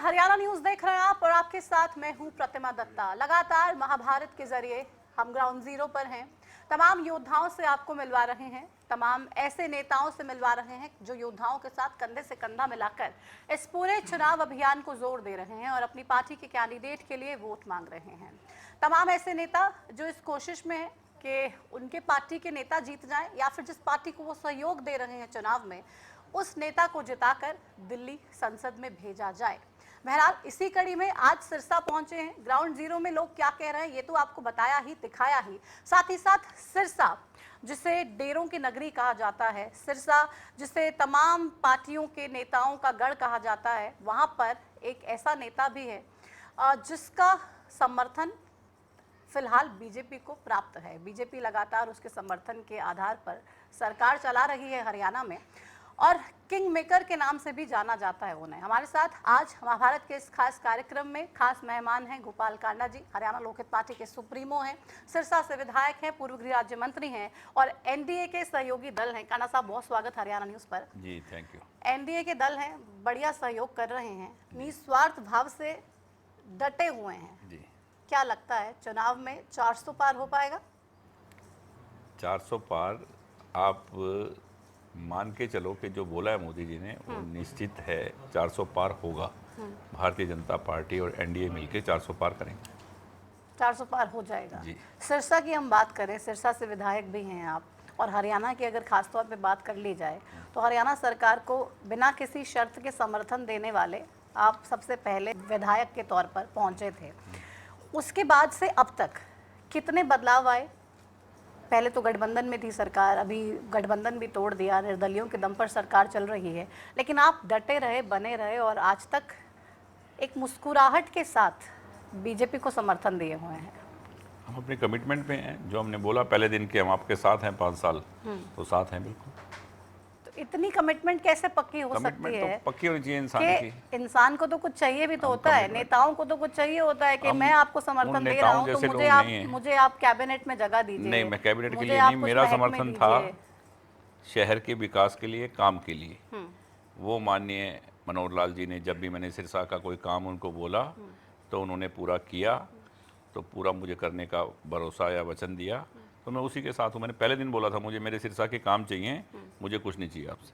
Haryana news देख रहे हैं आप और आपके साथ मैं हूं प्रतिमा दत्ता। लगातार महाभारत के जरिए हम ग्राउंड जीरो पर हैं। तमाम योद्धाओं से आपको मिलवा रहे हैं, तमाम ऐसे नेताओं से मिलवा रहे हैं जो योद्धाओं के साथ कंधे से कंधा मिलाकर इस पूरे चुनाव अभियान को जोर दे रहे हैं और अपनी पार्टी के कैंडिडेट के लिए वोट मांग रहे हैं। तमाम ऐसे नेता जो इस कोशिश में है कि उनके पार्टी के नेता जीत जाएं या फिर जिस पार्टी को वो सहयोग दे रहे हैं चुनाव में, उस नेता को जिताकर दिल्ली संसद में भेजा जाए। बहरहाल इसी कड़ी में आज सिरसा पहुंचे हैं। ग्राउंड जीरो में लोग क्या कह रहे हैं ये तो आपको बताया ही, दिखाया ही। साथ ही साथ सिरसा जिसे डेरों की नगरी कहा जाता है, सिरसा जिसे तमाम पार्टियों के नेताओं का गढ़ कहा जाता है, वहां पर एक ऐसा नेता भी है जिसका समर्थन फिलहाल बीजेपी को प्राप्त है। बीजेपी लगातार उसके समर्थन के आधार पर सरकार चला रही है हरियाणा में और किंग मेकर के नाम से भी जाना जाता है उन्हें। हमारे साथ आज महाभारत के इस खास कार्यक्रम में खास मेहमान हैं गोपाल कांडा जी, हरियाणा लोकहित पार्टी के सुप्रीमो हैं, सिरसा से विधायक हैं, पूर्व गृह राज्य मंत्री हैं और एनडीए के सहयोगी दल हैं। कांडा साहब बहुत स्वागत हरियाणा न्यूज पर। जी थैंक यू। एनडीए के दल हैं, बढ़िया सहयोग कर रहे हैं, निस्वार्थ भाव से डटे हुए हैं जी। क्या लगता है चुनाव में 400 पार हो पाएगा? 400 पार आप मान के चलो कि जो बोला है मोदी जी ने वो निश्चित है, 400 पार होगा। भारतीय जनता पार्टी और एनडीए मिलके 400 पार करेंगे। 400 पार हो जाएगा जी। सिरसा की हम बात करें, सिरसा से विधायक भी हैं आप, और हरियाणा की अगर खासतौर पे बात कर ली जाए तो हरियाणा सरकार को बिना किसी शर्त के समर्थन देने वाले आप सबसे पहले विधायक के तौर पर पहुंचे थे। उसके बाद से अब तक कितने बदलाव आए? पहले तो गठबंधन में थी सरकार, अभी गठबंधन भी तोड़ दिया, निर्दलियों के दम पर सरकार चल रही है, लेकिन आप डटे रहे, बने रहे और आज तक एक मुस्कुराहट के साथ बीजेपी को समर्थन दिए हुए हैं। हम अपने कमिटमेंट पे हैं, जो हमने बोला पहले दिन के हम आपके साथ हैं 5 साल, तो साथ हैं बिल्कुल। इतनी कमिटमेंट कैसे पक्की हो सकती है? तो पक्की होनी चाहिए इंसान की। इंसान को तो कुछ चाहिए भी तो होता है, नेताओं को तो कुछ चाहिए होता है कि मैं आपको समर्थन दे रहा हूं तो मुझे आप कैबिनेट में जगह दीजिए। नहीं, मैं कैबिनेट के लिए नहीं, मेरा समर्थन था शहर के विकास के लिए, काम के लिए। वो माननीय मनोहर लाल जी ने जब भी मैंने सिरसा का कोई काम उनको बोला तो उन्होंने पूरा किया, तो पूरा मुझे करने का भरोसा या वचन दिया, तो मैं उसी के साथ हूँ। मैंने पहले दिन बोला था मुझे मेरे सिरसा के काम चाहिए, मुझे कुछ नहीं चाहिए आपसे।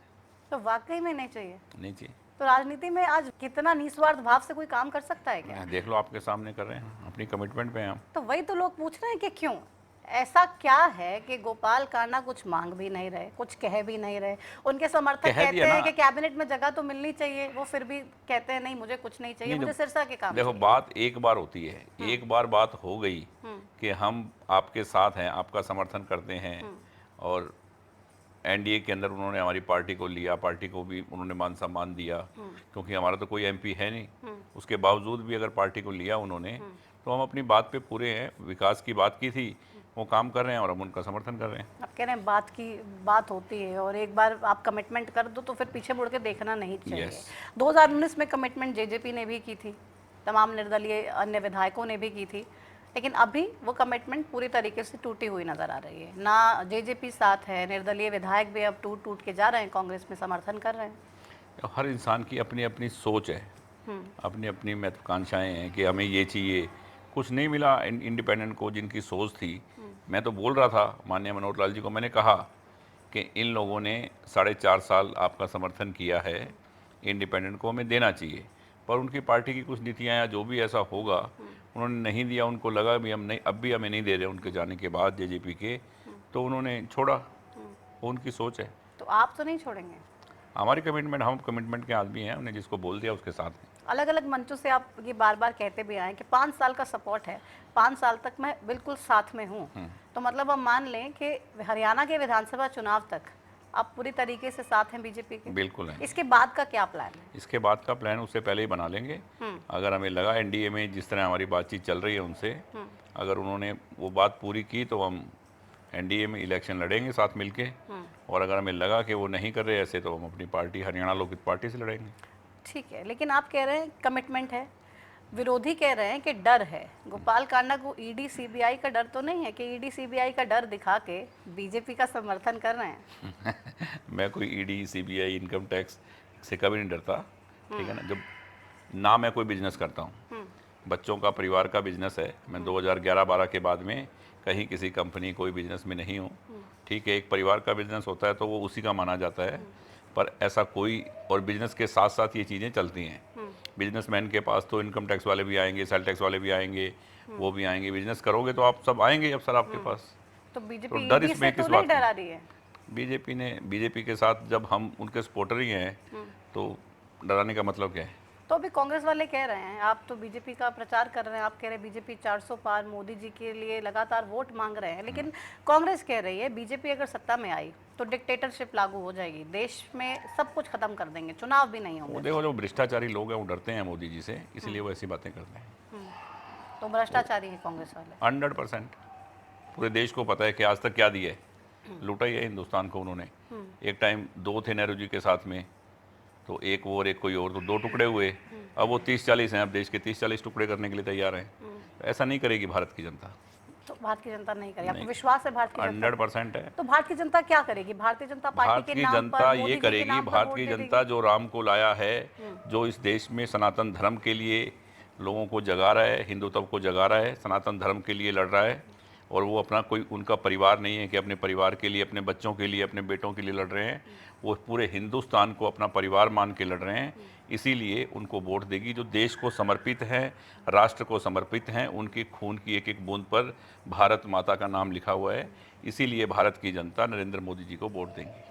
तो वाकई में नहीं चाहिए? नहीं चाहिए। तो राजनीति में आज कितना निस्वार्थ भाव से कोई काम कर सकता है क्या? देख लो, आपके सामने कर रहे हैं, अपनी कमिटमेंट पे हैं हम। तो वही तो लोग पूछ रहे हैं कि क्यों ऐसा क्या है कि गोपाल कांडा कुछ मांग भी नहीं रहे, कुछ कह भी नहीं रहे। उनके समर्थक कहते हैं कि कैबिनेट में जगह तो मिलनी चाहिए, वो फिर भी कहते हैं नहीं मुझे कुछ नहीं चाहिए, मुझे सिरसा के काम। देखो, बात एक बार होती है, एक बार बात हो गई कि हम आपके साथ हैं, आपका समर्थन करते हैं, और एनडीए के अंदर उन्होंने हमारी पार्टी को लिया, पार्टी को भी उन्होंने मान सम्मान दिया, क्योंकि हमारा तो कोई एमपी है नहीं, उसके बावजूद भी अगर पार्टी को लिया उन्होंने, तो हम अपनी बात पे पूरे हैं। विकास की बात की थी, वो काम कर रहे हैं और हम उनका समर्थन कर रहे हैं। आप कह रहे हैं बात की बात होती है और एक बार आप कमिटमेंट कर दो तो फिर पीछे मुड़ के देखना नहीं चाहिए। 2019 में कमिटमेंट जेजेपी ने भी की थी, तमाम निर्दलीय अन्य विधायकों ने भी की थी, लेकिन अभी वो कमिटमेंट पूरी तरीके से टूटी हुई नजर आ रही है। ना जेजेपी साथ है, निर्दलीय विधायक भी अब टूट टूट के जा रहे हैं, कांग्रेस में समर्थन कर रहे हैं। हर इंसान की अपनी अपनी सोच है, अपनी अपनी महत्वाकांक्षाएं हैं कि हमें ये चाहिए। कुछ नहीं मिला इंडिपेंडेंट को, जिनकी सोच थी। मैं तो बोल रहा था माननीय मनोहर लाल जी को, मैंने कहा कि इन लोगों ने 4.5 साल आपका समर्थन किया है, इंडिपेंडेंट को हमें देना चाहिए, पर उनकी पार्टी की कुछ नीतियाँ या जो भी ऐसा होगा उन्होंने नहीं दिया। उनको लगा भी हम नहीं, अब भी हमें नहीं दे रहे उनके जाने के बाद जेजेपी के, तो उन्होंने छोड़ा। वो उनकी सोच है। तो आप तो नहीं छोड़ेंगे? हमारी कमिटमेंट, हम कमिटमेंट के आदमी हैं, उन्हें जिसको बोल दिया उसके साथ हैं। अलग अलग मंचों से आप ये बार बार कहते भी आए कि 5 साल का सपोर्ट है, 5 साल तक मैं बिल्कुल साथ में हूँ, तो मतलब हम मान लें कि हरियाणा के विधानसभा चुनाव तक आप पूरी तरीके से साथ हैं बीजेपी के? बिल्कुल है। इसके बाद का क्या प्लान है? इसके बाद का प्लान उससे पहले ही बना लेंगे। अगर हमें लगा एनडीए में जिस तरह हमारी बातचीत चल रही है उनसे, अगर उन्होंने वो बात पूरी की तो हम एनडीए में इलेक्शन लड़ेंगे साथ मिलके, और अगर हमें लगा कि वो नहीं कर रहे ऐसे, तो हम अपनी पार्टी हरियाणा लोकहित पार्टी से लड़ेंगे। ठीक है, लेकिन आप कह रहे हैं कमिटमेंट है, विरोधी कह रहे हैं कि डर है। गोपाल कांडा को ईडी सीबीआई का डर तो नहीं है कि ईडी सीबीआई का डर दिखा के बीजेपी का समर्थन कर रहे हैं? मैं कोई ईडी सीबीआई इनकम टैक्स से कभी नहीं डरता, ठीक है ना। जब ना मैं कोई बिजनेस करता हूँ, बच्चों का परिवार का बिजनेस है। मैं 2011-12 के बाद में कहीं किसी कंपनी कोई बिजनेस में नहीं हूँ। ठीक है, एक परिवार का बिजनेस होता है तो वो उसी का माना जाता है, पर ऐसा कोई, और बिजनेस के साथ साथ ये चीज़ें चलती हैं। बिजनेसमैन के पास तो इनकम टैक्स वाले भी आएंगे, सेल टैक्स वाले भी आएंगे, वो भी आएंगे। बिजनेस करोगे तो आप सब आएंगे अब सर आपके पास। तो तो बीजेपी डर ईडी इसमें से किस तो नहीं बात का? डरा रही है? बीजेपी के साथ जब हम उनके सपोर्टर ही हैं तो डराने का मतलब क्या है? तो अभी कांग्रेस वाले कह रहे हैं, आप तो बीजेपी का प्रचार कर रहे हैं, आप कह रहे हैं बीजेपी 400 पार, मोदी जी के लिए लगातार वोट मांग रहे हैं, लेकिन कांग्रेस कह रही है बीजेपी अगर सत्ता में आई तो डिक्टेटरशिप लागू हो जाएगी, देश में सब कुछ खत्म कर देंगे, चुनाव भी नहीं वो होंगे। देखो, जो भ्रष्टाचारी लोग हैं वो डरते हैं मोदी जी से, इसलिए वो ऐसी बातें करते हैं। तो भ्रष्टाचारी है कांग्रेस वाले। 100%। पूरे देश को पता है कि आज तक क्या दिया है, लूटा ही है हिंदुस्तान को उन्होंने। एक टाइम दो थे नेहरू जी के साथ में, तो एक वो और एक कोई और, तो दो टुकड़े हुए। अब वो 30-40 हैं, अब देश के 30-40 टुकड़े करने के लिए तैयार हैं। ऐसा नहीं करेगी भारत की जनता, तो भारत की जनता नहीं करेगी, आपको नहीं। विश्वास है भारत की जनता? 100% है। तो भारत की जनता क्या करेगी? भारतीय जनता पार्टी भारत के की नाम जनता पर, ये मोदी जी के करेगी, नाम पर भारत वोट की दे जनता देगी? जो राम को लाया है, जो इस देश में सनातन धर्म के लिए लोगों को जगा रहा है, हिंदुत्व को जगा रहा है, सनातन धर्म के लिए लड़ रहा है, और वो अपना कोई उनका परिवार नहीं है कि अपने परिवार के लिए, अपने बच्चों के लिए, अपने बेटों के लिए लड़ रहे हैं, वो पूरे हिंदुस्तान को अपना परिवार मान के लड़ रहे हैं। इसीलिए उनको वोट देगी, जो देश को समर्पित हैं, राष्ट्र को समर्पित हैं, उनके खून की एक एक बूंद पर भारत माता का नाम लिखा हुआ है। इसीलिए भारत की जनता नरेंद्र मोदी जी को वोट देंगी।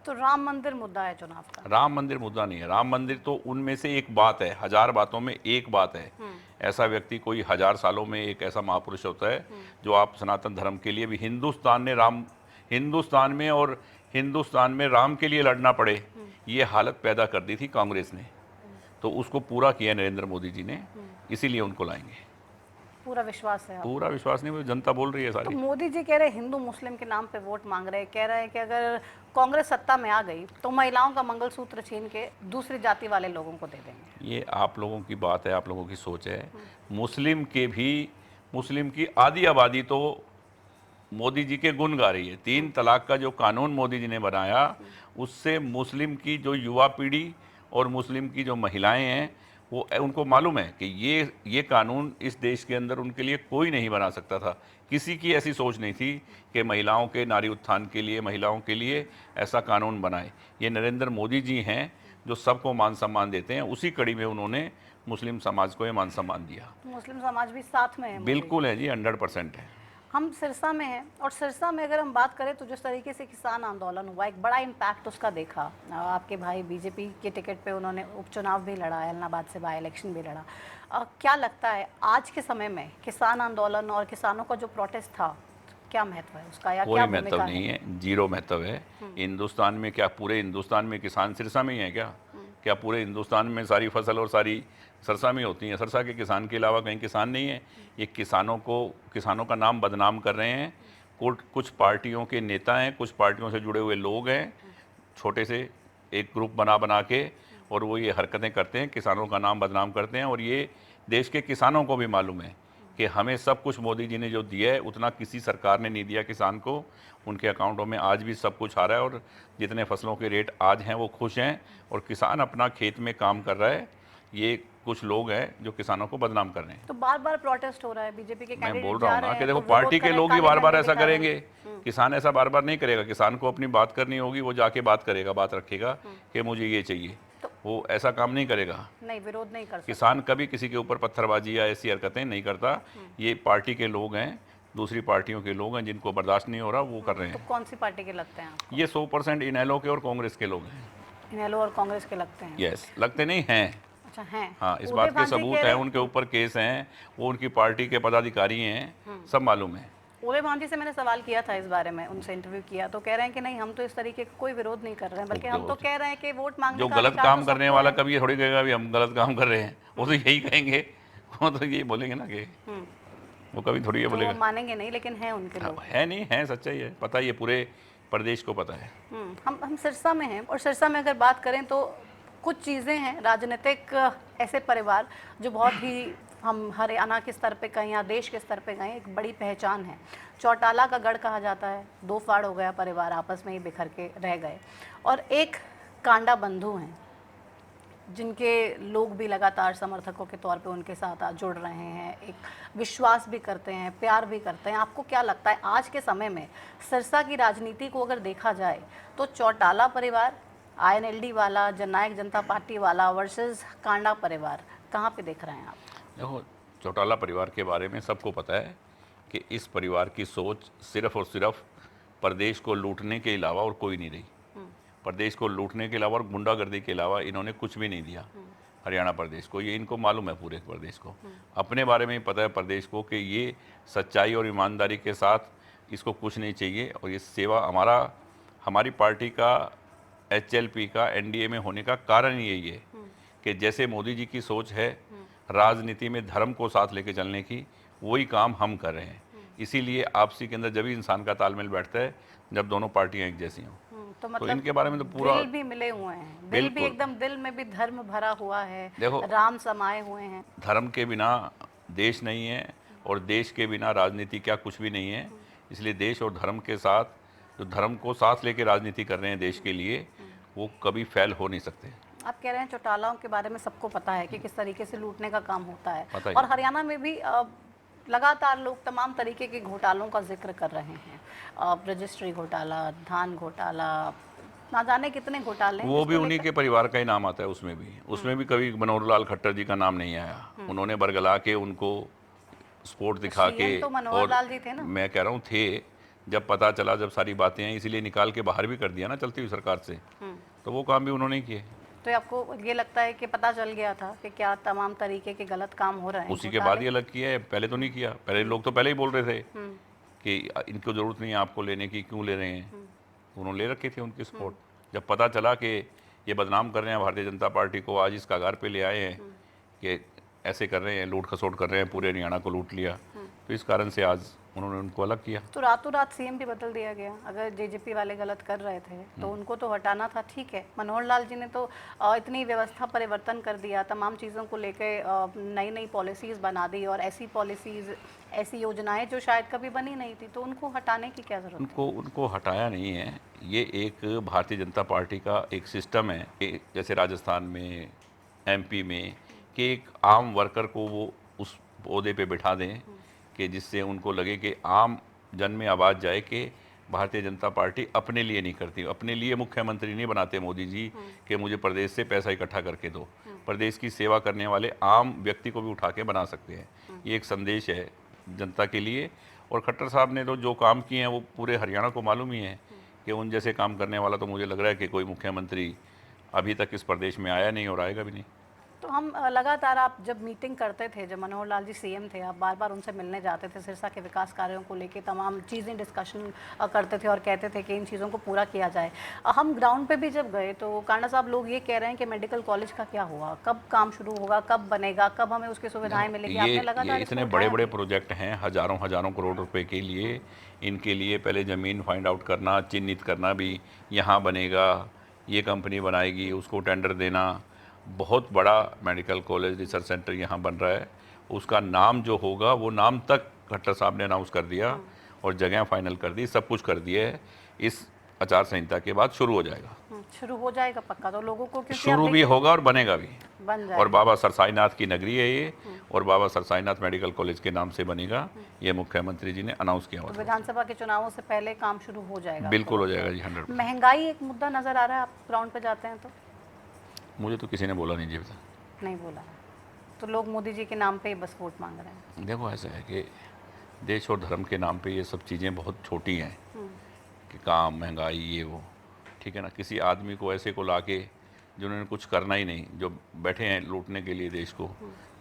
तो राम मंदिर मुद्दा है चुनाव का? राम मंदिर मुद्दा नहीं है। राम मंदिर तो उनमें से एक बात है, 1000 बातों में एक बात है। ऐसा व्यक्ति कोई 1000 सालों में एक ऐसा महापुरुष होता है जो आप सनातन धर्म के लिए भी, हिंदुस्तान में और हिंदुस्तान में राम के लिए लड़ना पड़े, ये हालत पैदा कर दी थी कांग्रेस ने, तो उसको पूरा किया नरेंद्र मोदी जी ने, इसीलिए उनको लाएंगे। पूरा विश्वास है? पूरा विश्वास नहीं, वो जनता बोल रही है तो सारी। मोदी जी कह रहे हैं हिंदू मुस्लिम के नाम पे वोट मांग रहे हैं, कह रहे हैं कि अगर कांग्रेस सत्ता में आ गई तो महिलाओं का मंगलसूत्र छीन के दूसरी जाति वाले लोगों को दे देंगे। ये आप लोगों की बात है, आप लोगों की सोच है। मुस्लिम की आधी आबादी तो मोदी जी के गुण गा रही है। 3 तलाक का जो कानून मोदी जी ने बनाया, उससे मुस्लिम की जो युवा पीढ़ी और मुस्लिम की जो महिलाएं हैं, वो उनको मालूम है कि ये कानून इस देश के अंदर उनके लिए कोई नहीं बना सकता था। किसी की ऐसी सोच नहीं थी कि महिलाओं के नारी उत्थान के लिए, महिलाओं के लिए ऐसा कानून बनाए। ये नरेंद्र मोदी जी हैं जो सबको मान सम्मान देते हैं। उसी कड़ी में उन्होंने मुस्लिम समाज को ये मान सम्मान दिया। तो मुस्लिम समाज भी साथ में है? बिल्कुल है जी, 100% है। हम सिरसा में हैं, और सिरसा में अगर हम बात करें तो जिस तरीके से किसान आंदोलन हुआ, एक बड़ा इम्पैक्ट उसका देखा। आपके भाई बीजेपी के टिकट पे उन्होंने उपचुनाव भी लड़ा, एलनाबाद से बाई इलेक्शन भी लड़ा। क्या लगता है आज के समय में किसान आंदोलन और किसानों का जो प्रोटेस्ट था, क्या महत्व है उसका, या कोई क्या महत्व भूमिका नहीं है? है, जीरो महत्व है। हिंदुस्तान में क्या पूरे हिंदुस्तान में किसान सिरसा में ही है क्या? क्या पूरे हिंदुस्तान में सारी फसल और सारी सरसा में होती हैं? सरसा के किसान के अलावा कहीं किसान नहीं है। ये किसानों का नाम बदनाम कर रहे हैं। कुछ पार्टियों के नेता हैं, कुछ पार्टियों से जुड़े हुए लोग हैं, छोटे से एक ग्रुप बना के, और वो ये हरकतें करते हैं, किसानों का नाम बदनाम करते हैं। और ये देश के किसानों को भी मालूम है कि हमें सब कुछ मोदी जी ने जो दिया है उतना किसी सरकार ने नहीं दिया किसान को। उनके अकाउंटों में आज भी सब कुछ आ रहा है, और जितने फसलों के रेट आज हैं वो खुश हैं, और किसान अपना खेत में काम कर रहा है। ये कुछ लोग हैं जो किसानों को बदनाम कर रहे हैं। तो बार बार प्रोटेस्ट हो रहा है, बीजेपी के मैं कैंडिडेट बोल जा रहा हूँ रहे ना हैं कि देखो, तो पार्टी विरोध के करें, लोग ही काले बार बार झंडे ऐसा दिखा रहे हैं। करेंगे। किसान ऐसा बार बार नहीं करेगा। किसान को अपनी बात करनी होगी, वो जाके बात करेगा, बात रखेगा कि मुझे ये चाहिए, वो ऐसा काम नहीं करेगा। नहीं, विरोध नहीं कर सकते। किसान कभी किसी के ऊपर पत्थरबाजी या ऐसी हरकतें नहीं करता। ये पार्टी के लोग हैं, दूसरी पार्टियों के लोग हैं, जिनको बर्दाश्त नहीं हो रहा, वो कर रहे तो हैं। कौन सी पार्टी के लगते हैं आपको? ये 100% इनेलो के और कांग्रेस के लोग हैं। इनेलो और कांग्रेस के लगते हैं? यस, लगते नहीं हैं। अच्छा, हैं। हाँ, इस उदय बात के भांजी सबूत कह हैं, रहे- उनके ऊपर केस हैं, वो उनकी पार्टी के पदाधिकारी हैं, सब मालूम है। उदय भांजी से मैंने सवाल किया था इस बारे में, उनसे इंटरव्यू किया, तो कह रहे हैं कि नहीं, हम तो इस तरीके का कोई विरोध नहीं कर रहे हैं, बल्कि हम तो कह रहे हैं कि वोट मांगने जो का गलत अधिकार काम तो करने सबको वाला है। कभी ये थोड़ी कहेगा भी हम गलत काम कर रहे हैं, वो तो यही कहेंगे। वो तो यही बोलेंगे ना कि वो कभी थोड़ी ये तो वो बोलेगा। मानेंगे नहीं, लेकिन हैं उनके लोग। है नहीं है, सच्चाई है, पता है, ये पूरे प्रदेश को पता है। हम सिरसा में हैं, और सिरसा में अगर बात करें तो कुछ चीज़ें हैं राजनीतिक, ऐसे परिवार जो बहुत ही, हम हरियाणा के स्तर पे कहें या देश के स्तर पे कहें, एक बड़ी पहचान है। चौटाला का गढ़ कहा जाता है, 2 फाड़ हो गया, परिवार आपस में ही बिखर के रह गए। और एक कांडा बंधु हैं, जिनके लोग भी लगातार समर्थकों के तौर पे उनके साथ जुड़ रहे हैं, एक विश्वास भी करते हैं, प्यार भी करते हैं, आपको क्या लगता है आज के समय में सिरसा की राजनीति को अगर देखा जाए तो चौटाला परिवार, आईएनएलडी वाला, जननायक जनता पार्टी वाला वर्सेस कांडा परिवार, कहाँ पे देख रहे हैं आप? देखो, चौटाला परिवार के बारे में सबको पता है कि इस परिवार की सोच सिर्फ और सिर्फ प्रदेश को लूटने के अलावा और कोई नहीं रही। प्रदेश को लूटने के अलावा और गुंडागर्दी के अलावा इन्होंने कुछ भी नहीं दिया हरियाणा प्रदेश को। ये इनको मालूम है, पूरे प्रदेश को अपने बारे में ही पता है प्रदेश को कि ये सच्चाई और ईमानदारी के साथ इसको कुछ नहीं चाहिए। और ये सेवा हमारी पार्टी का, एचएलपी का एनडीए में होने का कारण यही है कि जैसे मोदी जी की सोच है राजनीति में धर्म को साथ लेके चलने की, वही काम हम कर रहे हैं। इसीलिए आपसी के अंदर जब भी इंसान का तालमेल बैठता है जब दोनों पार्टियां एक जैसी हों। तो तो मतलब इनके बारे में तो पूरा दिल भी मिले हुए हैं, दिल भी बिल्कुल। एकदम, दिल में भी धर्म भरा हुआ है, देखो, राम समाये हुए हैं। धर्म के बिना देश नहीं है और देश के बिना राजनीति क्या कुछ भी नहीं है। इसलिए देश और धर्म के साथ, जो धर्म को साथ लेके राजनीति कर रहे हैं देश के लिए, वो कभी फेल हो नहीं सकते। आप कह रहे हैं चौटालाओं के बारे में सबको पता है कि किस तरीके से लूटने का काम होता है, पता ही और है। हरियाणा में भी लगातार लोग तमाम तरीके के घोटालों का जिक्र कर रहे हैं। रजिस्ट्री घोटाला, धान घोटाला, ना जाने कितने घोटाले हैं, वो भी जिसको उन्हीं के परिवार का ही नाम आता है। उसमें भी कभी मनोहर लाल खट्टर जी का नाम नहीं आया। उन्होंने बरगला के उनको सपोर्ट दिखा के, सीएम तो मनोहर लाल जी थे ना। मैं कह रहा हूँ थे, जब पता चला, जब सारी बातें हैं, इसीलिए निकाल के बाहर भी कर दिया ना चलती हुई सरकार से। तो वो काम भी उन्होंने किए। तो आपको ये लगता है कि पता चल गया था कि क्या तमाम तरीके के गलत काम हो रहे हैं? उसी के बाद ही अलग किया है, पहले तो नहीं किया। पहले लोग तो पहले ही बोल रहे थे कि इनको ज़रूरत नहीं है आपको लेने की, क्यों ले रहे हैं। उन्होंने ले रखी थी उनकी सपोर्ट। जब पता चला कि ये बदनाम कर रहे हैं भारतीय जनता पार्टी को, आज इस कगार पे ले आए हैं कि ऐसे कर रहे हैं, लूट खसोट कर रहे हैं, पूरे हरियाणा को लूट लिया, तो इस कारण से आज उन्होंने उनको अलग किया। तो रातों रात सीएम भी बदल दिया गया। अगर जेजेपी वाले गलत कर रहे थे तो उनको तो हटाना था, ठीक है। मनोहर लाल जी ने तो इतनी व्यवस्था परिवर्तन कर दिया, तमाम चीज़ों को लेके नई नई पॉलिसीज़ बना दी, और ऐसी पॉलिसीज़, ऐसी योजनाएं जो शायद कभी बनी नहीं थी, तो उनको हटाने की क्या ज़रूरत है? उनको हटाया नहीं है। ये एक भारतीय जनता पार्टी का एक सिस्टम है कि जैसे राजस्थान में, एमपी में, कि एक आम वर्कर को वो उस ओहदे पे बिठा दें कि जिससे उनको लगे कि आम जन में आवाज़ जाए कि भारतीय जनता पार्टी अपने लिए नहीं करती। अपने लिए मुख्यमंत्री नहीं बनाते मोदी जी कि मुझे प्रदेश से पैसा इकट्ठा करके दो। प्रदेश की सेवा करने वाले आम व्यक्ति को भी उठा के बना सकते हैं। ये एक संदेश है जनता के लिए। और खट्टर साहब ने तो जो काम किए हैं वो पूरे हरियाणा को मालूम ही है कि उन जैसे काम करने वाला तो मुझे लग रहा है कि कोई मुख्यमंत्री अभी तक इस प्रदेश में आया नहीं और आएगा भी नहीं। तो हम लगातार, आप जब मीटिंग करते थे, जब मनोहर लाल जी सीएम थे, आप बार बार उनसे मिलने जाते थे, सिरसा के विकास कार्यों को लेके तमाम चीज़ें डिस्कशन करते थे और कहते थे कि इन चीज़ों को पूरा किया जाए। हम ग्राउंड पे भी जब गए तो कांडा साहब, लोग ये कह रहे हैं कि मेडिकल कॉलेज का क्या हुआ, कब काम शुरू होगा, कब बनेगा, कब हमें उसकी सुविधाएं मिलेगी? आपने लगातार ये इतने बड़े बड़े प्रोजेक्ट हैं, हज़ारों हज़ारों करोड़ रुपए के लिए। इनके लिए पहले ज़मीन फाइंड आउट करना, चिन्हित करना भी, यहाँ बनेगा, ये कंपनी बनाएगी, उसको टेंडर देना। बहुत बड़ा मेडिकल कॉलेज रिसर्च सेंटर यहाँ बन रहा है। उसका नाम जो होगा वो नाम तक खट्टर साहब ने अनाउंस कर दिया और जगह फाइनल कर दी, सब कुछ कर दिया है। इस आचार संहिता के बाद शुरू हो जाएगा। शुरू हो जाएगा पक्का? तो लोगों को शुरू भी होगा और बनेगा भी, बन जाएगा। और बाबा सरसाईनाथ की नगरी है ये, और बाबा सरसाईनाथ मेडिकल कॉलेज के नाम से बनेगा। ये मुख्यमंत्री जी ने अनाउंस किया हुआ तो था। विधानसभा के चुनावों से पहले काम शुरू हो जाएगा? बिल्कुल हो जाएगा जी, 100%। महंगाई एक मुद्दा नजर आ रहा है, आप ग्राउंड पे जाते हैं तो? मुझे तो किसी ने बोला नहीं जी अभी तक। नहीं बोला, तो लोग मोदी जी के नाम पे ही बस वोट मांग रहे हैं। देखो, ऐसा है कि देश और धर्म के नाम पे ये सब चीज़ें बहुत छोटी हैं कि काम, महंगाई, ये वो, ठीक है ना। किसी आदमी को ऐसे को लाके जिन्होंने कुछ करना ही नहीं, जो बैठे हैं लूटने के लिए देश को,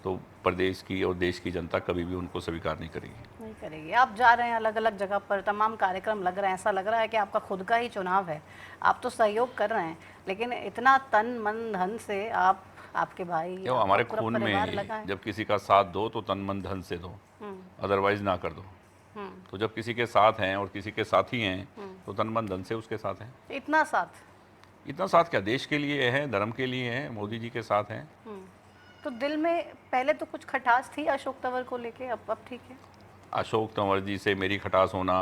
तो प्रदेश की और देश की जनता कभी भी उनको स्वीकार नहीं करेगी। नहीं करेगी। आप जा रहे हैं अलग अलग जगह पर, तमाम कार्यक्रम लग रहे हैं, ऐसा लग रहा है कि आपका खुद का ही चुनाव है। आप तो सहयोग कर रहे हैं, लेकिन इतना तन मन धन से आप, आपके भाई, जो हमारे पूरा खून परिवार में लगा है। जब किसी का साथ दो तो तन मन धन से दो, अदरवाइज ना कर दो। तो जब किसी के साथ हैं और किसी के साथी हैं तो तन मन धन से उसके साथ हैं। इतना साथ, इतना साथ क्या, देश के लिए है, धर्म के लिए है, मोदी जी के साथ हैं। तो दिल में पहले तो कुछ खटास थी अशोक तंवर को लेके, अब ठीक है? अशोक तंवर जी से मेरी खटास होना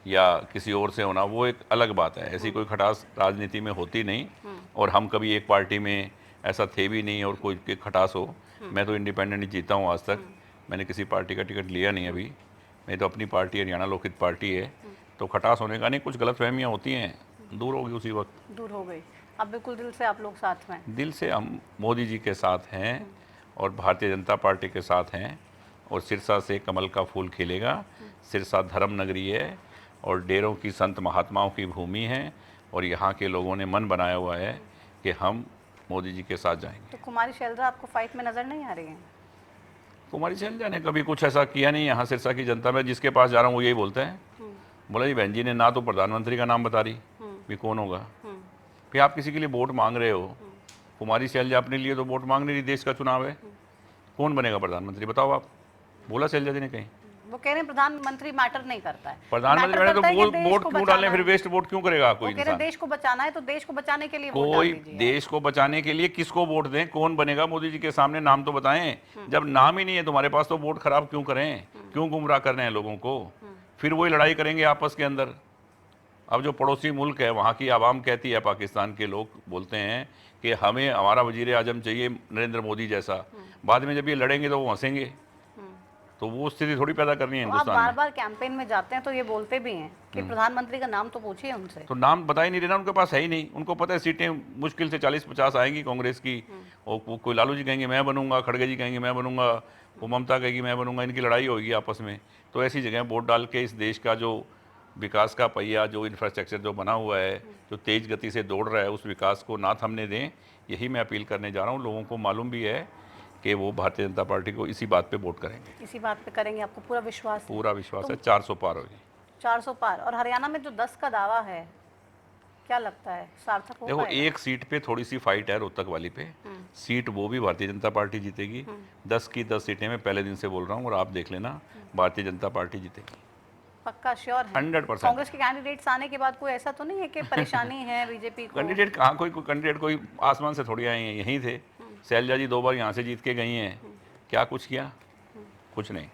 या किसी और से होना वो एक अलग बात है। ऐसी कोई खटास राजनीति में होती नहीं। और हम कभी एक पार्टी में ऐसा थे भी नहीं और कोई के खटास हो। मैं तो इंडिपेंडेंट ही जीता हूँ आज तक, मैंने किसी पार्टी का टिकट लिया नहीं अभी। मेरी तो अपनी पार्टी हरियाणा लोकहित पार्टी है, तो खटास होने का नहीं, कुछ गलतफहमियाँ होती हैं, दूर होगी उसी वक्त। दूर हो गई। अब बिल्कुल दिल से आप लोग साथ में हैं। दिल से हम मोदी जी के साथ हैं और भारतीय जनता पार्टी के साथ हैं, और सिरसा से कमल का फूल खिलेगा। सिरसा धर्म नगरी है और डेरों की संत महात्माओं की भूमि है, और यहाँ के लोगों ने मन बनाया हुआ है कि हम मोदी जी के साथ जाएंगे। तो कुमारी शैलजा आपको फाइट में नजर नहीं आ रही है? कुमारी शैलजा ने कभी कुछ ऐसा किया नहीं। यहाँ सिरसा की जनता में जिसके पास जा रहा हूँ वो यही बोलते हैं, बोला जी बहन जी ने ना तो प्रधानमंत्री का नाम बता रही भी कौन होगा, फिर आप किसी के लिए वोट मांग रहे हो। कुमारी शैलजा अपने लिए तो वोट मांग नहीं रही, देश का चुनाव है, कौन बनेगा प्रधानमंत्री बताओ आप। बोला शैलजा जी ने कहीं? वो कह रहे हैं प्रधानमंत्री मैटर नहीं करता है। प्रधानमंत्री मैटर बने तो करता है कि देश वोट को क्यों बचाना डालें, फिर है। वेस्ट वोट क्यों करेगा वो कोई कह रहे हैं इंसान? देश को बचाना है तो देश को बचाने के लिए वोट डाल कोई दीजिए। देश को बचाने के लिए किसको वोट दें, कौन बनेगा मोदी जी के सामने नाम तो बताएं। जब नाम ही नहीं है तुम्हारे पास तो वोट खराब क्यों करें, क्यों गुमराह कर रहे हैं लोगों को? फिर वही लड़ाई करेंगे आपस के अंदर। अब जो पड़ोसी मुल्क है वहाँ की आवाम कहती है, पाकिस्तान के लोग बोलते हैं कि हमें हमारा वजीर आजम चाहिए नरेंद्र मोदी जैसा। बाद में जब ये लड़ेंगे तो वो हंसेंगे, तो वो स्थिति थोड़ी पैदा करनी है तो आप हिंदुस्तान बार में। बार कैंपेन में जाते हैं तो ये बोलते भी हैं कि प्रधानमंत्री का नाम तो पूछिए उनसे। तो नाम बता ही नहीं देना, उनके पास है ही नहीं। उनको पता है सीटें मुश्किल से 40-50 आएंगी कांग्रेस की, और कोई लालू जी कहेंगे मैं बनूंगा, खड़गे जी कहेंगे मैं बनूंगा, वो ममता कहेगी मैं बनूंगा, इनकी लड़ाई होगी आपस में। तो ऐसी जगह वोट डाल के इस देश का जो विकास का पहिया, जो इंफ्रास्ट्रक्चर जो बना हुआ है, जो तेज़ गति से दौड़ रहा है, उस विकास को ना थमने दें। यही मैं अपील करने जा रहा हूँ। लोगों को मालूम भी है कि वो भारतीय जनता पार्टी को इसी बात पे वोट करेंगे। इसी बात पे करेंगे, आपको पूरा विश्वास है? पूरा विश्वास है, 400 पार होगी। 400 पार। और हरियाणा में जो 10 का दावा है, क्या लगता है सार्थक हो देखो पाएगा? एक सीट पे थोड़ी सी फाइट है, रोहतक वाली पे सीट वो भी भारतीय जनता पार्टी जीतेगी। 10 की 10 सीटें मैं पहले दिन से बोल रहा हूँ, और आप देख लेना भारतीय जनता पार्टी जीतेगी। पक्का श्योर है? 100%। कांग्रेस के कैंडिडेट्स आने के बाद कोई ऐसा तो नहीं है कि परेशानी है बीजेपी को? कैंडिडेट कहाँ, कोई कैंडिडेट कोई आसमान से थोड़ी आए हैं, यहीं थे। शैलजा जी 2 बार यहाँ से जीत के गई हैं, क्या कुछ किया? कुछ नहीं।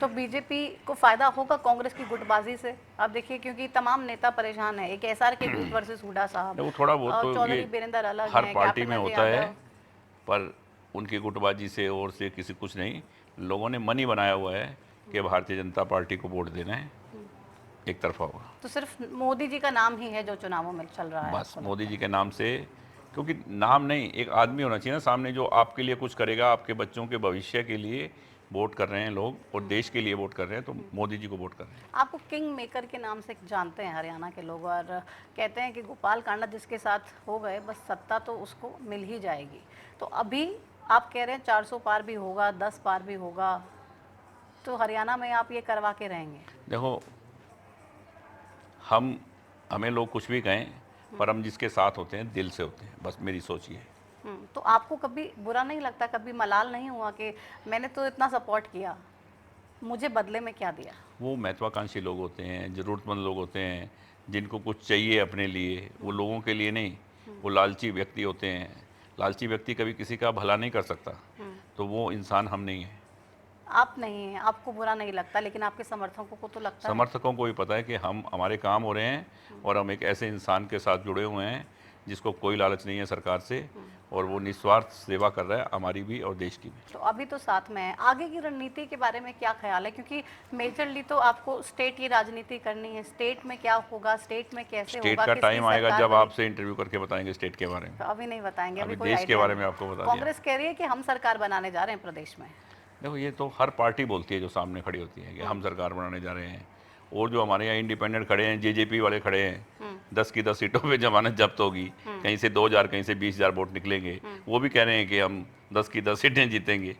तो बीजेपी को फायदा होगा कांग्रेस की गुटबाजी से? आप देखिए क्योंकि तमाम नेता परेशान है। एक एसआर के बीच वर्सेस हुडा साहब, वो थोड़ा बहुत तो चौधरी ये बीरेंद्र अलग हर हैं, पार्टी कैप्टन में अजय होता है, यादव। पर उनकी गुटबाजी से और से किसी कुछ नहीं। लोगों ने मन ही बनाया हुआ है कि भारतीय जनता पार्टी को वोट देना है, एक तरफा होगा। तो सिर्फ मोदी जी का नाम ही है जो चुनावों में चल रहा है? बस मोदी जी के नाम से, क्योंकि नाम नहीं, एक आदमी होना चाहिए ना सामने जो आपके लिए कुछ करेगा, आपके बच्चों के भविष्य के लिए वोट कर रहे हैं लोग, और देश के लिए वोट कर रहे हैं, तो मोदी जी को वोट कर रहे हैं। आपको किंग मेकर के नाम से जानते हैं हरियाणा के लोग, और कहते हैं कि गोपाल कांडा जिसके साथ हो गए बस सत्ता तो उसको मिल ही जाएगी। तो अभी आप कह रहे हैं 400 पार भी होगा, 10 पार भी होगा, तो हरियाणा में आप ये करवा के रहेंगे? देखो हमें लोग कुछ भी कहें, पर हम जिसके साथ होते हैं दिल से होते हैं, बस मेरी सोच ये है। तो आपको कभी बुरा नहीं लगता, कभी मलाल नहीं हुआ कि मैंने तो इतना सपोर्ट किया, मुझे बदले में क्या दिया? वो महत्वाकांक्षी लोग होते हैं, ज़रूरतमंद लोग होते हैं, जिनको कुछ चाहिए अपने लिए, वो लोगों के लिए नहीं। वो लालची व्यक्ति होते हैं। लालची व्यक्ति कभी किसी का भला नहीं कर सकता, तो वो इंसान हम नहीं है। आप नहीं हैं, आपको बुरा नहीं लगता, लेकिन आपके समर्थकों को तो लगता है। समर्थकों को भी पता है कि हमारे काम हो रहे हैं, और हम एक ऐसे इंसान के साथ जुड़े हुए हैं जिसको कोई लालच नहीं है सरकार से, और वो निस्वार्थ सेवा कर रहा है, हमारी भी और देश की भी। तो अभी तो साथ में है, आगे की रणनीति के बारे में क्या ख्याल है? क्योंकि मेजरली तो आपको स्टेट की राजनीति करनी है। स्टेट में क्या होगा, स्टेट में कैसे स्टेट होगा, का किसकी टाइम आएगा सरकार जब बनेगी? आपसे इंटरव्यू करके बताएंगे स्टेट के बारे में। तो अभी नहीं बताएंगे, अभी कोई देश के आइडिया बारे नहीं। में आपको बता दिया। कांग्रेस कह रही है कि हम सरकार बनाने जा रहे हैं प्रदेश में। देखो ये तो हर पार्टी बोलती है जो सामने खड़ी होती है कि हम सरकार बनाने जा रहे हैं, और जो हमारे यहाँ इंडिपेंडेंट खड़े हैं, जेजेपी वाले खड़े हैं, 10 की 10 सीटों पे जमानत जब्त होगी, कहीं से 2000 कहीं से 20,000 वोट निकलेंगे, वो भी कह रहे हैं कि हम 10 की 10 सीटें जीतेंगे।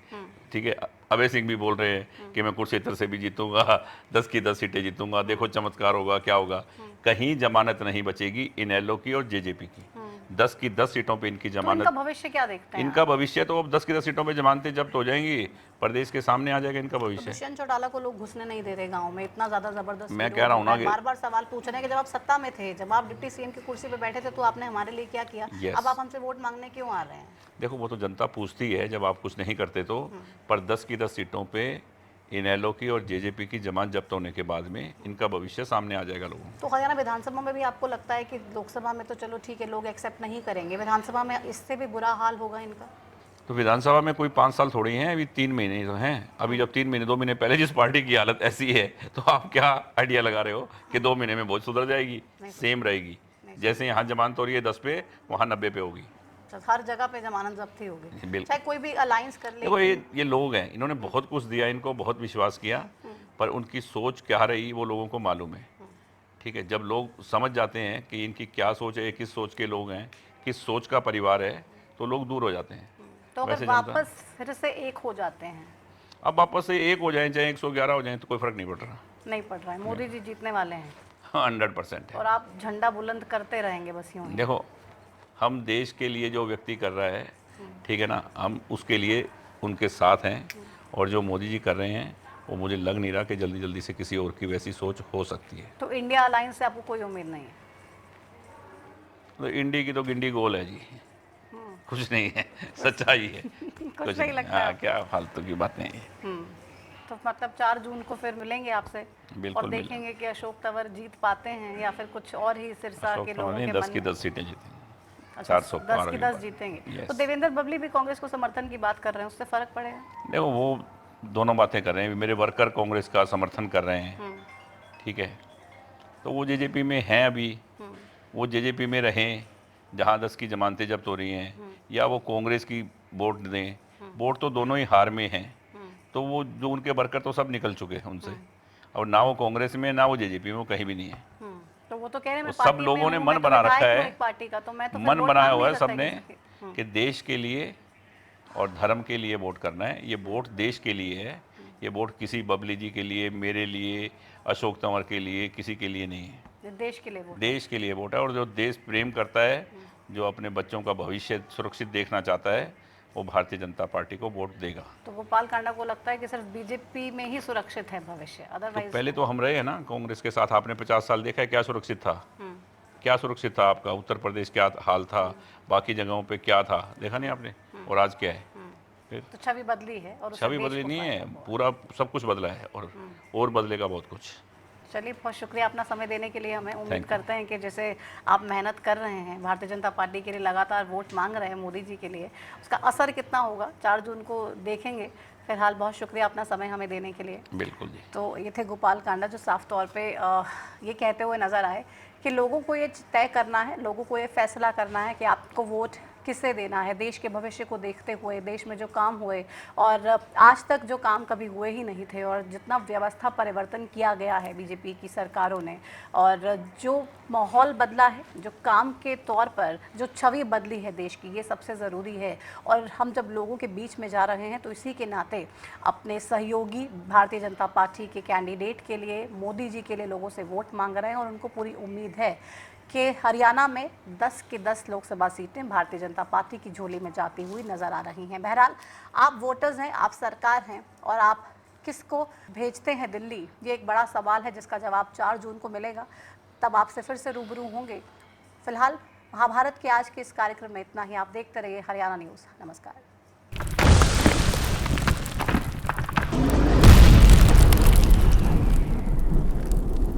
ठीक है, अभय सिंह भी बोल रहे हैं कि मैं कुरुक्षेत्र से भी जीतूंगा, 10 की 10 सीटें जीतूंगा, देखो चमत्कार होगा, क्या होगा। कहीं जमानत नहीं बचेगी इनेलो की और जेजेपी की। 10 की 10 सीटों पे इनकी तो जमानत। इनका भविष्य क्या देखते हैं? इनका भविष्य तो अब 10 की 10 सीटों पे जमानतें जब्त हो जाएंगी, प्रदेश के सामने आ जाएगा इनका भविष्य। दुष्यंत चौटाला को लोग घुसने नहीं दे रहे गांव में, इतना ज्यादा जबरदस्त मैं विरोध कह रहा हूं हो रहा ना है। कि- बार-बार सवाल पूछ रहे हैं कि जब आप सत्ता में थे, जब आप डिप्टी सीएम की कुर्सी पे बैठे थे, तो आपने हमारे लिए क्या किया? Yes. अब आप हमसे वोट मांगने क्यों आ रहे हैं? देखो वो तो जनता पूछती है जब आप कुछ नहीं करते तो, पर 10 की 10 सीटों पे इनेलो की और जेजेपी की जमानत जब्त होने के बाद में इनका भविष्य सामने आ जाएगा लोगों को। तो हरियाणा विधानसभा में भी आपको लगता है कि लोकसभा में तो चलो ठीक है लोग एक्सेप्ट नहीं करेंगे, विधानसभा में इससे भी बुरा हाल होगा इनका? तो विधानसभा में कोई 5 साल थोड़ी हैं, अभी 3 महीने तो हैं। अभी जब 3 महीने 2 महीने पहले जिस पार्टी की हालत ऐसी है, तो आप क्या आइडिया लगा रहे हो कि 2 महीने में बहुत सुधर जाएगी? सेम रहेगी। जैसे यहाँ जमानत हो रही है 10 पे, वहाँ 90 पे होगी। हर जगह पे जमानत जब्त ही होगी, बिल्कुल। चाहे कोई भी अलायंस कर ले। देखो ये लोग हैं, इन्होंने बहुत कुछ दिया, इनको बहुत विश्वास किया, पर उनकी सोच क्या रही वो लोगों को मालूम है। ठीक है, जब लोग समझ जाते हैं कि इनकी क्या सोच है, किस सोच के लोग हैं, किस सोच का परिवार है, तो लोग दूर हो जाते हैं। तो अगर वापस फिर से एक हो जाते हैं, अब वापस से एक हो जाएं, चाहे 111 हो जाएं, तो कोई फर्क नहीं पड़ रहा। नहीं पड़ रहा है, मोदी जी जीतने वाले हैं 100% है। और आप झंडा बुलंद करते रहेंगे बस यूं ही। देखो, हम देश के लिए जो व्यक्ति कर रहा है, ठीक है ना, हम उसके लिए उनके साथ हैं, और जो मोदी जी कर रहे हैं वो मुझे लग नहीं रहा कि जल्दी जल्दी से किसी और की वैसी सोच हो सकती है। तो इंडिया अलायंस से आपको कोई उम्मीद नहीं है? तो इंडी की तो गिंडी गोल है जी, कुछ नहीं है, सच्चाई है। कुछ नहीं लगता हाँ, है? क्या फालतू की बातें हैं। तो मतलब 4 जून को फिर मिलेंगे आपसे बिल्कुल और देखेंगे कि अशोक तंवर जीत पाते हैं या फिर कुछ और ही सिरसा के लोगों के 10 मन की में? 10 सीटें जीतेंगे। अच्छा, 400 10 की 10 जीतेंगे। तो देवेंद्र बबली भी कांग्रेस को समर्थन की बात कर रहे हैं, उससे फर्क पड़ेगा? देखो, वो दोनों बातें कर रहे हैं। मेरे वर्कर कांग्रेस का समर्थन कर रहे हैं, ठीक है, तो वो जेजेपी में हैं अभी, वो जेजेपी में रहें जहाँ 10 की जमानतें जब्त हो रही हैं, या वो कांग्रेस की वोट दें। वोट तो दोनों ही हार में हैं, तो वो जो उनके वर्कर तो सब निकल चुके हैं उनसे, और ना वो कांग्रेस में ना वो जेजेपी में, वो कहीं भी नहीं है। तो वो तो कह रहे हैं मैं सब पार्टी लोगों में ने हूं, मन मैं तो बना विधायक रखा हूं है, एक पार्टी का, तो मैं तो फिर मन वोट बनाया मांग हुआ नहीं है सकता सबने किसी की। कि देश के लिए और धर्म के लिए वोट करना है। ये वोट देश के लिए है, ये वोट किसी बबली जी के लिए, मेरे लिए, अशोक तंवर के लिए, किसी के लिए नहीं है। ये देश के लिए वोट? देश के लिए वोट है, और जो देश प्रेम करता है, जो अपने बच्चों का भविष्य सुरक्षित देखना चाहता है, वो भारतीय जनता पार्टी को वोट देगा। तो गोपाल कांडा को लगता है कि सिर्फ बीजेपी में ही सुरक्षित है भविष्य, तो अदरवाइज? पहले तो हम रहे हैं ना कांग्रेस के साथ, आपने 50 साल देखा है क्या सुरक्षित था? क्या सुरक्षित था आपका उत्तर प्रदेश? क्या हाल था? बाकी जगहों पे क्या था? देखा नहीं आपने? और आज क्या है? फिर तो छवि बदली है और उससे छवि देश बदली को नहीं फायदा है, हुआ। पूरा सब कुछ बदला है, और बदलेगा बहुत कुछ। चलिए, बहुत शुक्रिया अपना समय देने के लिए। हमें उम्मीद Thank you. करते हैं कि जैसे आप मेहनत कर रहे हैं, भारतीय जनता पार्टी के लिए लगातार वोट मांग रहे हैं मोदी जी के लिए, उसका असर कितना होगा 4 जून को देखेंगे। फिलहाल बहुत शुक्रिया अपना समय हमें देने के लिए। बिल्कुल जी। तो ये थे गोपाल कांडा, जो साफ तौर पे ये कहते हुए नज़र आए कि लोगों को ये तय करना है, लोगों को ये फैसला करना है कि आपको वोट किसे देना है, देश के भविष्य को देखते हुए, देश में जो काम हुए और आज तक जो काम कभी हुए ही नहीं थे, और जितना व्यवस्था परिवर्तन किया गया है बीजेपी की सरकारों ने, और जो माहौल बदला है, जो काम के तौर पर जो छवि बदली है देश की, ये सबसे ज़रूरी है। और हम जब लोगों के बीच में जा रहे हैं तो इसी के नाते अपने सहयोगी भारतीय जनता पार्टी के कैंडिडेट के लिए, मोदी जी के लिए लोगों से वोट मांग रहे हैं, और उनको पूरी उम्मीद है कि हरियाणा में 10 की 10 लोकसभा सीटें भारतीय जनता पार्टी की झोली में जाती हुई नजर आ रही हैं। बहरहाल, आप वोटर्स हैं, आप सरकार हैं, और आप किसको भेजते हैं दिल्ली, ये एक बड़ा सवाल है जिसका जवाब 4 जून को मिलेगा। तब आपसे फिर से रूबरू होंगे। फिलहाल महाभारत के आज के इस कार्यक्रम में इतना ही। आप देखते रहिए हरियाणा न्यूज़। नमस्कार।